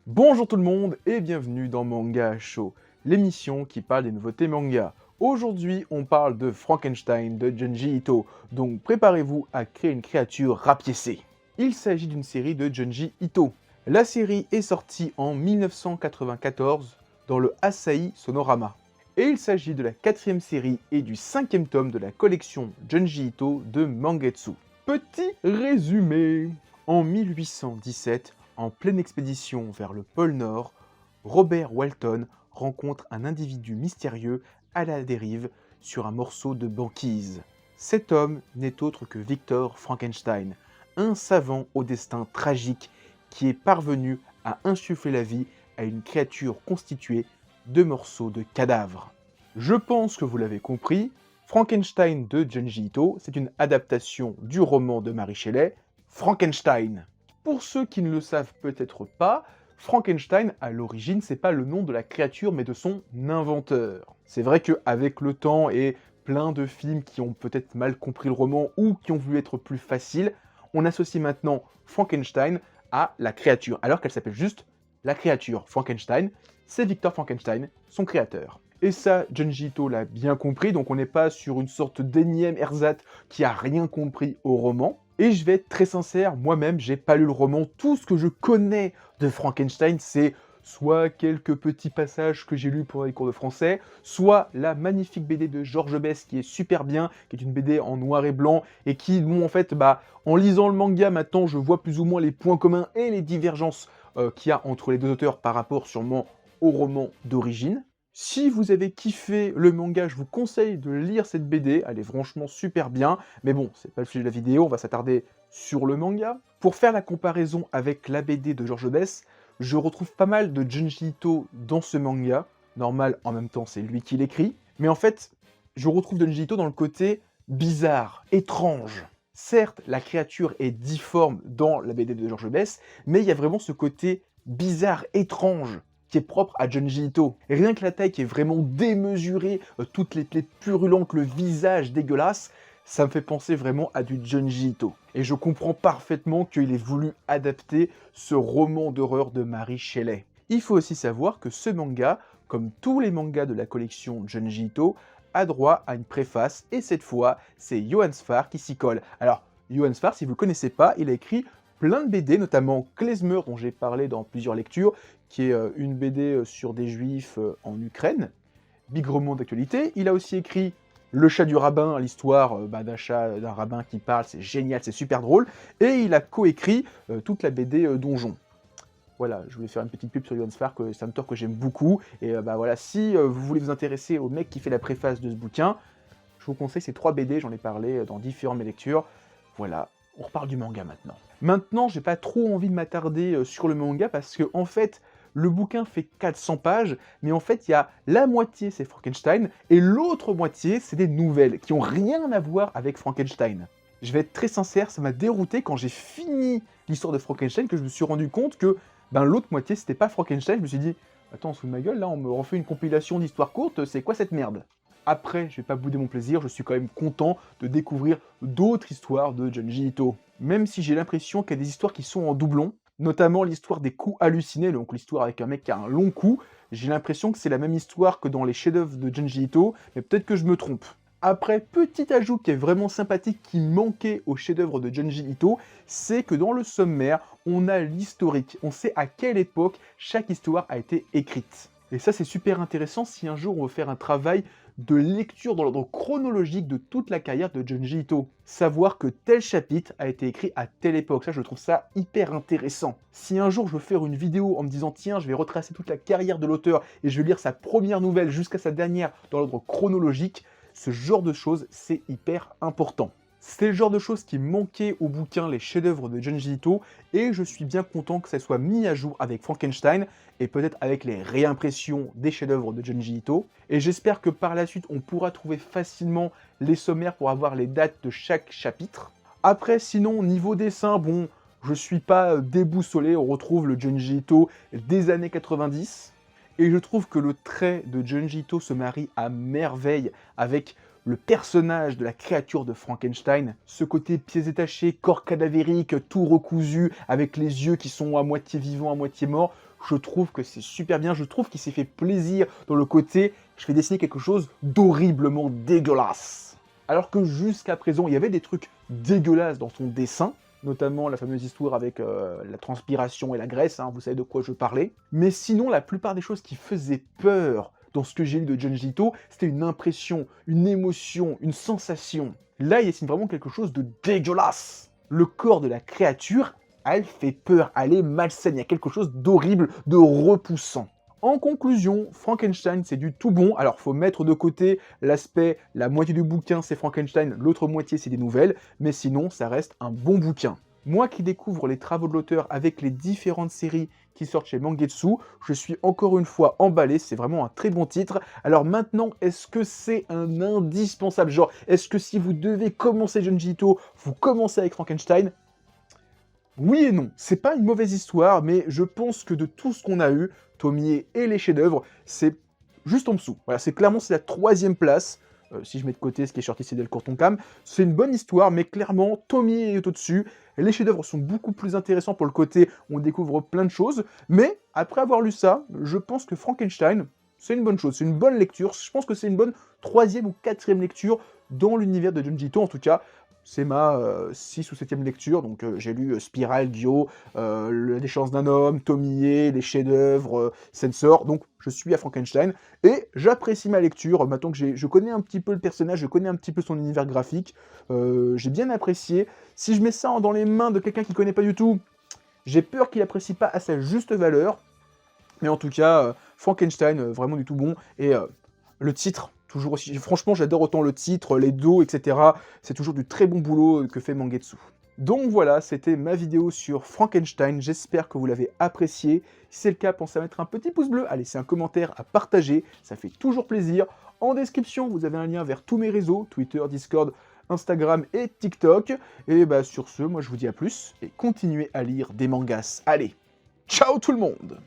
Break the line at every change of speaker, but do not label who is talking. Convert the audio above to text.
Bonjour tout le monde et bienvenue dans Manga Show, l'émission qui parle des nouveautés manga. Aujourd'hui, on parle de Frankenstein de Junji Ito, donc préparez-vous à créer une créature rapiécée. Il s'agit d'une série de Junji Ito. La série est sortie en 1994 dans le Asahi Sonorama. Et il s'agit de la 4e série et du 5e tome de la collection Junji Ito de Mangetsu. Petit résumé. En 1817, en pleine expédition vers le pôle Nord, Robert Walton rencontre un individu mystérieux à la dérive sur un morceau de banquise. Cet homme n'est autre que Victor Frankenstein, un savant au destin tragique qui est parvenu à insuffler la vie à une créature constituée de morceaux de cadavres. Je pense que vous l'avez compris, Frankenstein de Junji Ito, c'est une adaptation du roman de Mary Shelley, Frankenstein. Pour ceux qui ne le savent peut-être pas, Frankenstein, à l'origine, c'est pas le nom de la créature, mais de son inventeur. C'est vrai qu'avec le temps et plein de films qui ont peut-être mal compris le roman ou qui ont voulu être plus faciles, on associe maintenant Frankenstein à la créature, alors qu'elle s'appelle juste la créature. Frankenstein, c'est Victor Frankenstein, son créateur. Et ça, Junji Ito l'a bien compris, donc on n'est pas sur une sorte d'énième ersatz qui a rien compris au roman. Et je vais être très sincère, moi-même, j'ai pas lu le roman. Tout ce que je connais de Frankenstein, c'est soit quelques petits passages que j'ai lus pendant les cours de français, soit la magnifique BD de Georges Best qui est super bien, qui est une BD en noir et blanc, et qui, bon, en fait, en lisant le manga, maintenant, je vois plus ou moins les points communs et les divergences qu'il y a entre les deux auteurs par rapport sûrement au roman d'origine. Si vous avez kiffé le manga, je vous conseille de lire cette BD, elle est franchement super bien, mais bon, c'est pas le sujet de la vidéo, on va s'attarder sur le manga. Pour faire la comparaison avec la BD de Georges Best, je retrouve pas mal de Junji Ito dans ce manga. Normal, en même temps, c'est lui qui l'écrit. Mais en fait, je retrouve Junji Ito dans le côté bizarre, étrange. Certes, la créature est difforme dans la BD de Georges Best, mais il y a vraiment ce côté bizarre, étrange, qui est propre à Junji Ito. Et rien que la taille qui est vraiment démesurée, toutes les plaies purulentes, le visage dégueulasse, ça me fait penser vraiment à du Junji Ito. Et je comprends parfaitement qu'il ait voulu adapter ce roman d'horreur de Mary Shelley. Il faut aussi savoir que ce manga, comme tous les mangas de la collection Junji Ito, a droit à une préface, et cette fois, c'est Johan Sfar qui s'y colle. Alors, Johan Sfar, si vous ne le connaissez pas, il a écrit plein de BD, notamment Klezmer, dont j'ai parlé dans plusieurs lectures, qui est une BD sur des juifs en Ukraine, bigrement d'actualité. Il a aussi écrit Le chat du rabbin, l'histoire d'un chat, d'un rabbin qui parle, c'est génial, c'est super drôle. Et il a coécrit toute la BD Donjon. Voilà, je voulais faire une petite pub sur Johan Sfar, c'est un auteur que j'aime beaucoup. Et voilà, si vous voulez vous intéresser au mec qui fait la préface de ce bouquin, je vous conseille ces 3 BD, j'en ai parlé dans différentes mes lectures. Voilà, on reparle du manga maintenant. Maintenant, j'ai pas trop envie de m'attarder sur le manga parce que, en fait, le bouquin fait 400 pages, mais en fait, il y a la moitié, c'est Frankenstein, et l'autre moitié, c'est des nouvelles qui ont rien à voir avec Frankenstein. Je vais être très sincère, ça m'a dérouté quand j'ai fini l'histoire de Frankenstein que je me suis rendu compte que l'autre moitié, c'était pas Frankenstein. Je me suis dit, attends, sous ma gueule, là, on me refait une compilation d'histoires courtes, c'est quoi cette merde? Après, je vais pas bouder mon plaisir, je suis quand même content de découvrir d'autres histoires de Junji Ito. Même si j'ai l'impression qu'il y a des histoires qui sont en doublon, notamment l'histoire des coups hallucinés, donc l'histoire avec un mec qui a un long cou, j'ai l'impression que c'est la même histoire que dans les chefs-d'œuvre de Junji Ito, mais peut-être que je me trompe. Après, petit ajout qui est vraiment sympathique, qui manquait au chef-d'œuvre de Junji Ito, c'est que dans le sommaire, on a l'historique. On sait à quelle époque chaque histoire a été écrite. Et ça, c'est super intéressant si un jour on veut faire un travail de lecture dans l'ordre chronologique de toute la carrière de Junji Ito. Savoir que tel chapitre a été écrit à telle époque, ça je trouve ça hyper intéressant. Si un jour je veux faire une vidéo en me disant tiens je vais retracer toute la carrière de l'auteur et je vais lire sa première nouvelle jusqu'à sa dernière dans l'ordre chronologique, ce genre de choses c'est hyper important. C'est le genre de choses qui manquait au bouquin Les chefs-d'œuvre de Junji Ito, et je suis bien content que ça soit mis à jour avec Frankenstein, et peut-être avec les réimpressions des chefs-d'œuvre de Junji Ito. Et j'espère que par la suite, on pourra trouver facilement les sommaires pour avoir les dates de chaque chapitre. Après, sinon, niveau dessin, bon, je suis pas déboussolé, on retrouve le Junji Ito des années 90, et je trouve que le trait de Junji Ito se marie à merveille avec le personnage de la créature de Frankenstein, ce côté pieds détachés, corps cadavérique, tout recousu, avec les yeux qui sont à moitié vivants, à moitié morts, je trouve que c'est super bien, je trouve qu'il s'est fait plaisir dans le côté « je vais dessiner quelque chose d'horriblement dégueulasse ». Alors que jusqu'à présent, il y avait des trucs dégueulasses dans son dessin, notamment la fameuse histoire avec la transpiration et la graisse, hein, vous savez de quoi je parlais. Mais sinon, la plupart des choses qui faisaient peur dans ce que j'ai lu de Junji Ito, c'était une impression, une émotion, une sensation. Là, il dessine vraiment quelque chose de dégueulasse. Le corps de la créature, elle fait peur, elle est malsaine, il y a quelque chose d'horrible, de repoussant. En conclusion, Frankenstein, c'est du tout bon. Alors, faut mettre de côté l'aspect, la moitié du bouquin, c'est Frankenstein, l'autre moitié, c'est des nouvelles, mais sinon, ça reste un bon bouquin. Moi qui découvre les travaux de l'auteur avec les différentes séries qui sortent chez Mangetsu, je suis encore une fois emballé, c'est vraiment un très bon titre. Alors maintenant, est-ce que c'est un indispensable? Genre, est-ce que si vous devez commencer Junji Ito, vous commencez avec Frankenstein? Oui et non, c'est pas une mauvaise histoire, mais je pense que de tout ce qu'on a eu, Tomie et les chefs-d'œuvre, c'est juste en dessous. Voilà, c'est clairement la 3e place. Si je mets de côté ce qui est sorti chez Delcourt Tonkam, c'est une bonne histoire, mais clairement, Tomie est au-dessus. Les chefs-d'œuvre sont beaucoup plus intéressants pour le côté on découvre plein de choses, mais après avoir lu ça, je pense que Frankenstein, c'est une bonne chose, c'est une bonne lecture. Je pense que c'est une bonne 3e ou 4e lecture dans l'univers de Junji Ito, en tout cas. C'est ma 6 ou 7e lecture, donc j'ai lu Spiral, Gyo, La déchéance d'un homme, Tomie, les chefs-d'œuvre, Sensor, donc je suis à Frankenstein, et j'apprécie ma lecture, maintenant que je connais un petit peu le personnage, je connais un petit peu son univers graphique, j'ai bien apprécié. Si je mets ça dans les mains de quelqu'un qui connaît pas du tout, j'ai peur qu'il apprécie pas à sa juste valeur, mais en tout cas, Frankenstein, vraiment du tout bon, et le titre, toujours aussi... Franchement, j'adore autant le titre, les dos, etc. C'est toujours du très bon boulot que fait Mangetsu. Donc voilà, c'était ma vidéo sur Frankenstein, j'espère que vous l'avez apprécié. Si c'est le cas, pensez à mettre un petit pouce bleu, à laisser un commentaire, à partager, ça fait toujours plaisir. En description, vous avez un lien vers tous mes réseaux, Twitter, Discord, Instagram et TikTok. Et bah sur ce, moi je vous dis à plus, et continuez à lire des mangas. Allez, ciao tout le monde!